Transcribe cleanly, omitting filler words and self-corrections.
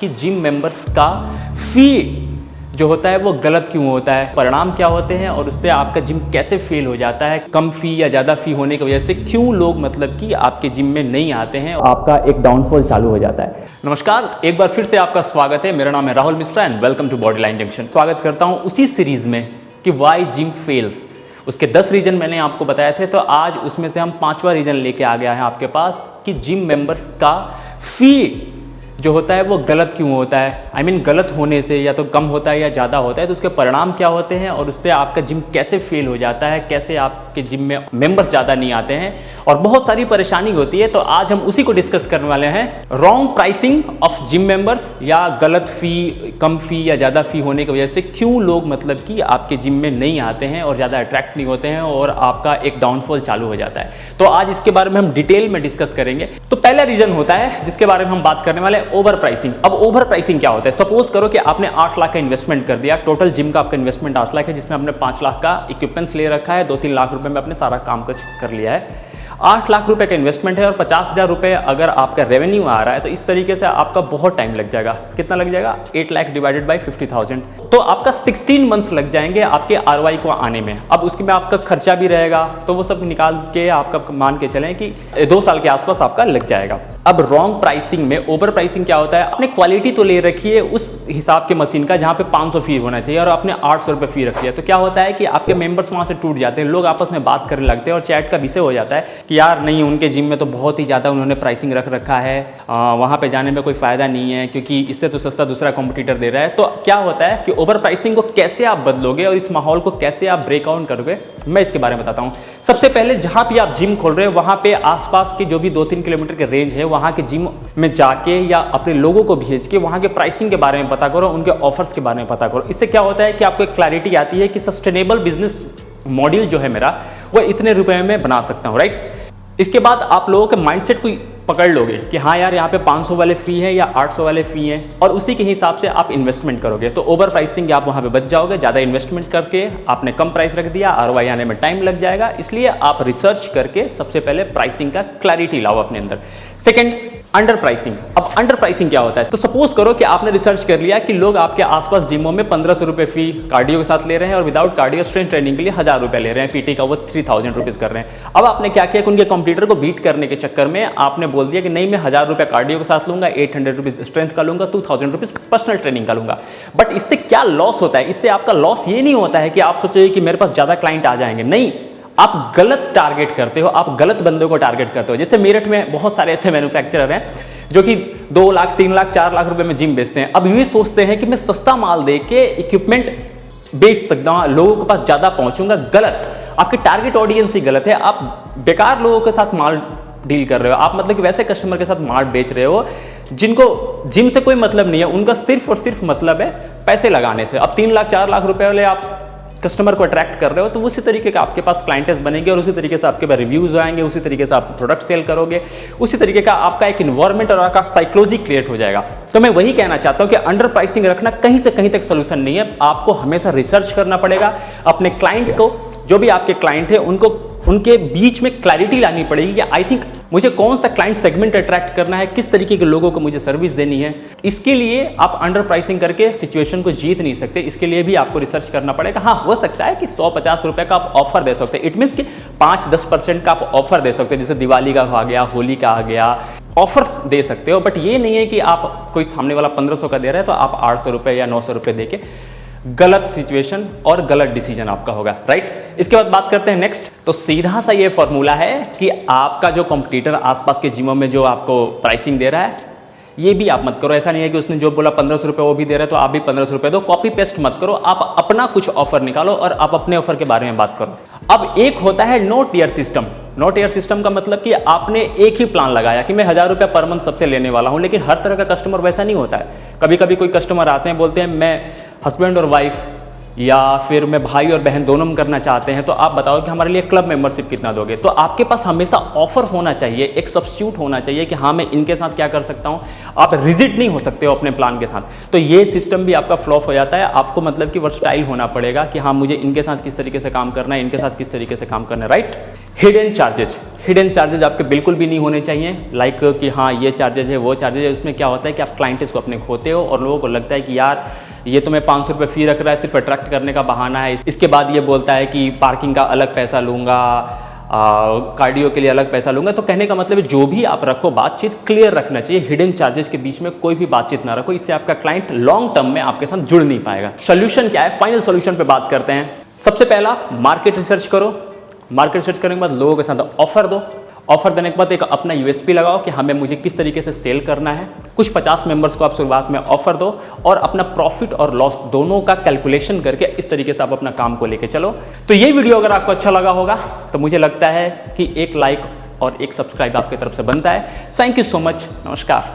कि gym members का फी जो होता है वो गलत क्यों होता है, परिणाम क्या होते हैं और उससे आपका जिम कैसे फेल हो जाता है, कम फी या ज़्यादा फी होने की वजह से क्यों लोग मतलब कि आपके जिम में नहीं आते हैं, आपका एक डाउनफॉल चालू हो जाता है। नमस्कार, एक बार फिर से आपका स्वागत है। मेरा नाम है Rahul Mishra and welcome to Bodyline Junction. स्वागत करता हूँ उसी सीरीज में कि वाई जिम फेल्स। उसके 10 रीजन मैंने आपको बताए थे, तो आज उसमें से हम 5वां रीजन लेके आ गया है आपके पास कि जिम मेंबर्स का फी जो होता है वो गलत क्यों होता है। गलत होने से या तो कम होता है या ज़्यादा होता है, तो उसके परिणाम क्या होते हैं और उससे आपका जिम कैसे फेल हो जाता है, कैसे आपके जिम में मेंबर्स ज़्यादा नहीं आते हैं और बहुत सारी परेशानी होती है। तो आज हम उसी को डिस्कस करने वाले हैं। Wrong pricing of gym members, या गलत फ़ी, कम फ़ी या ज़्यादा फ़ी होने की वजह से क्यों लोग मतलब कि आपके जिम में नहीं आते हैं और ज़्यादा अट्रैक्ट नहीं होते हैं और आपका एक डाउनफॉल चालू हो जाता है। तो आज इसके बारे में हम डिटेल में डिस्कस करेंगे। तो पहला रीज़न होता है जिसके बारे में हम बात करने वाले, ओवर प्राइसिंग। अब ओवर प्राइसिंग क्या होता है? सपोज करो कि आपने 8 लाख का इन्वेस्टमेंट कर दिया। टोटल जिम का आपका इन्वेस्टमेंट 8 लाख है, जिसमें आपने 5 लाख का इक्विपमेंट्स ले रखा है, 2-3 लाख रुपए में आपने सारा काम कर लिया है। 8 लाख रुपए का इन्वेस्टमेंट है और 50,000 रुपए अगर आपका रेवेन्यू आ रहा है, तो इस तरीके से आपका बहुत टाइम लग जाएगा। कितना लग जाएगा? 8 लाख डिवाइडेड बाई 50,000, तो आपका 16 मंथ्स लग जाएंगे आपके ROI को आने में। अब उसके में आपका खर्चा भी रहेगा, तो वो सब निकाल के आपका मान के चलें कि 2 साल के आसपास आपका लग जाएगा। अब रॉन्ग प्राइसिंग में, ओवर प्राइसिंग क्या होता है? आपने क्वालिटी तो ले रखी है उस हिसाब के मशीन का जहाँ पे 500 फी होना चाहिए और आपने 800 रुपये फी रखी है, तो क्या होता है कि आपके मेंबर्स वहाँ से टूट जाते हैं, लोग आपस में बात करने लगते हैं और चैट का विषय हो जाता है कि यार नहीं, उनके जिम में तो बहुत ही ज़्यादा उन्होंने प्राइसिंग रख रखा है, वहाँ पे जाने में कोई फ़ायदा नहीं है क्योंकि इससे तो सस्ता दूसरा कॉम्पिटिटर दे रहा है। तो क्या होता है कि ओवर प्राइसिंग को कैसे आप बदलोगे और इस माहौल को कैसे आप ब्रेकआउट करोगे, मैं इसके बारे में बताता हूँ। सबसे पहले जहाँ भी आप जिम खोल रहे हो वहाँ पे आसपास के जो भी 2-3 किलोमीटर के रेंज है, वहाँ के जिम में जाके या अपने लोगों को भेज के वहाँ के प्राइसिंग के बारे में पता करो, उनके ऑफर्स के बारे में पता करो। इससे क्या होता है कि आपको एक क्लैरिटी आती है कि सस्टेनेबल बिजनेस मॉडल जो है मेरा, वो इतने रुपए में बना सकता हूँ, राइट। इसके बाद आप लोगों के माइंडसेट को पकड़ लोगे कि हाँ यार, यहाँ पे 500 वाले फी है या 800 वाले फी है, और उसी के हिसाब से आप इन्वेस्टमेंट करोगे। तो ओवर प्राइसिंग आप वहाँ पे बच जाओगे। ज़्यादा इन्वेस्टमेंट करके आपने कम प्राइस रख दिया, ROI आने में टाइम लग जाएगा। इसलिए आप रिसर्च करके सबसे पहले प्राइसिंग का क्लैरिटी लाओ अपने अंदर। Second, under pricing. अब अंडर प्राइसिंग क्या होता है? तो सपोज करो कि आपने रिसर्च कर लिया कि लोग आपके आसपास जिमों में 1500 रुपये फी कार्डियो के साथ ले रहे हैं और विदाउट कार्डियो स्ट्रेंथ ट्रेनिंग के लिए 1000 रुपये ले रहे हैं, PT का वो 3000 रुपीज़ कर रहे हैं। अब आपने क्या किया कि उनके कंप्यूटर को बीट करने के चक्कर में आपने बोल दिया कि नहीं, मैं 1000 रुपये कार्डियो के साथ लूंगा, 800 रुपीज़ स्ट्रेंथ का लूंगा, 2000 रुपीज़ पर्सनल ट्रेनिंग का लूंगा। बट इससे क्या लॉस होता है? इससे आपका लॉस ये नहीं होता है कि आप सोचें कि मेरे पास ज़्यादा क्लाइंट आ जाएंगे। नहीं, आप गलत टारगेट करते हो, आप गलत बंदों को टारगेट करते हो। जैसे मेरठ में बहुत सारे ऐसे मैन्युफैक्चरर हैं जो कि 2 लाख, 3 लाख, 4 लाख रुपए में जिम बेचते हैं। अब ये सोचते हैं कि मैं सस्ता माल दे के इक्विपमेंट बेच सकता हूं, लोगों के पास ज्यादा पहुंचूंगा। गलत, आपकी टारगेट ऑडियंस ही गलत है। आप बेकार लोगों के साथ माल डील कर रहे हो। आप मतलब कि वैसे कस्टमर के साथ माल बेच रहे हो जिनको जिम से कोई मतलब नहीं है, उनका सिर्फ और सिर्फ मतलब है पैसे लगाने से। अब 3 लाख, 4 लाख रुपए वाले आप कस्टमर को अट्रैक्ट कर रहे हो, तो उसी तरीके का आपके पास क्लाइंटेस बनेंगे और उसी तरीके से आपके पास रिव्यूज आएंगे, उसी तरीके से आप प्रोडक्ट सेल करोगे, उसी तरीके का आपका एक इन्वायरमेंट और आपका साइकोलॉजी क्रिएट हो जाएगा। तो मैं वही कहना चाहता हूं कि अंडर प्राइसिंग रखना कहीं से कहीं तक सोल्यूशन नहीं है। आपको हमेशा रिसर्च करना पड़ेगा। अपने क्लाइंट को, जो भी आपके क्लाइंट है, उनके बीच में क्लैरिटी लानी पड़ेगी कि आई थिंक मुझे कौन सा क्लाइंट सेगमेंट अट्रैक्ट करना है, किस तरीके के लोगों को मुझे सर्विस देनी है। इसके लिए आप अंडर प्राइसिंग करके सिचुएशन को जीत नहीं सकते। इसके लिए भी आपको रिसर्च करना पड़ेगा। हाँ, हो सकता है कि 100-50 रुपए का आप ऑफर दे सकते हैं। इट मीन्स कि 5-10% का आप ऑफर दे सकते हैं, जैसे दिवाली का आ गया, होली का आ गया, ऑफर दे सकते हो। बट ये नहीं है कि आप कोई सामने वाला 1500 का दे रहा है तो आप 800 रुपये या 900 रुपये दे के, गलत सिचुएशन और गलत डिसीजन आपका होगा, राइट। इसके बाद बात करते हैं नेक्स्ट। तो सीधा सा ये फॉर्मूला है कि आपका जो कंपटीटर आसपास के जिमों में जो आपको प्राइसिंग दे रहा है, ये भी आप मत करो। ऐसा नहीं है कि उसने जो बोला 1500 रुपये वो भी दे रहा है तो आप भी 1500 रुपये दो। कॉपी पेस्ट मत करो, आप अपना कुछ ऑफर निकालो और आप अपने ऑफर के बारे में बात करो। अब एक होता है no tier system. No tier system का मतलब कि आपने एक ही प्लान लगाया कि मैं 1000 रुपये पर मंथ सबसे लेने वाला हूं, लेकिन हर तरह का कस्टमर वैसा नहीं होता है। कभी कभी कोई कस्टमर आते हैं, बोलते हैं मैं हस्बैंड और वाइफ या फिर मैं भाई और बहन दोनों में करना चाहते हैं, तो आप बताओ कि हमारे लिए क्लब मेंबरशिप कितना दोगे। तो आपके पास हमेशा ऑफर होना चाहिए, एक सब्स्टिट्यूट होना चाहिए कि हाँ मैं इनके साथ क्या कर सकता हूँ। आप रिजिड नहीं हो सकते हो अपने प्लान के साथ। तो ये सिस्टम भी आपका फ्लॉप हो जाता है। आपको मतलब कि वर्सटाइल होना पड़ेगा कि हाँ मुझे इनके साथ किस तरीके से काम करना है, इनके साथ किस तरीके से काम करना है, right. Hidden charges, hidden charges आपके बिल्कुल भी नहीं होने चाहिए, लाइक कि हाँ ये चार्जेज है वो चार्जेज है। उसमें क्या होता है कि आप क्लाइंट्स को अपने खोते हो और लोगों को लगता है कि यार ये तो मैं 500 रुपये फी रख रहा है, सिर्फ अट्रैक्ट करने का बहाना है। इसके बाद ये बोलता है कि पार्किंग का अलग पैसा लूँगा, कार्डियो के लिए अलग पैसा लूँगा। तो कहने का मतलब है जो भी आप रखो बातचीत क्लियर रखना चाहिए, हिडन चार्जेस के बीच में कोई भी बातचीत ना रखो, इससे आपका क्लाइंट लॉन्ग टर्म में आपके साथ जुड़ नहीं पाएगा। सोल्यूशन क्या है, फाइनल सोल्यूशन पे बात करते हैं। सबसे पहला मार्केट रिसर्च करो। मार्केट रिसर्च करने के बाद लोगों के साथ ऑफर दो। ऑफर देने के बाद एक अपना यूएसपी लगाओ कि हमें मुझे किस तरीके से सेल करना है। कुछ 50 मेंबर्स को आप शुरुआत में ऑफर दो और अपना प्रॉफिट और लॉस दोनों का कैलकुलेशन करके इस तरीके से आप अपना काम को लेके चलो। तो ये वीडियो अगर आपको अच्छा लगा होगा तो मुझे लगता है कि एक लाइक और एक सब्सक्राइब आपकी तरफ से बनता है। Thank you so much. नमस्कार।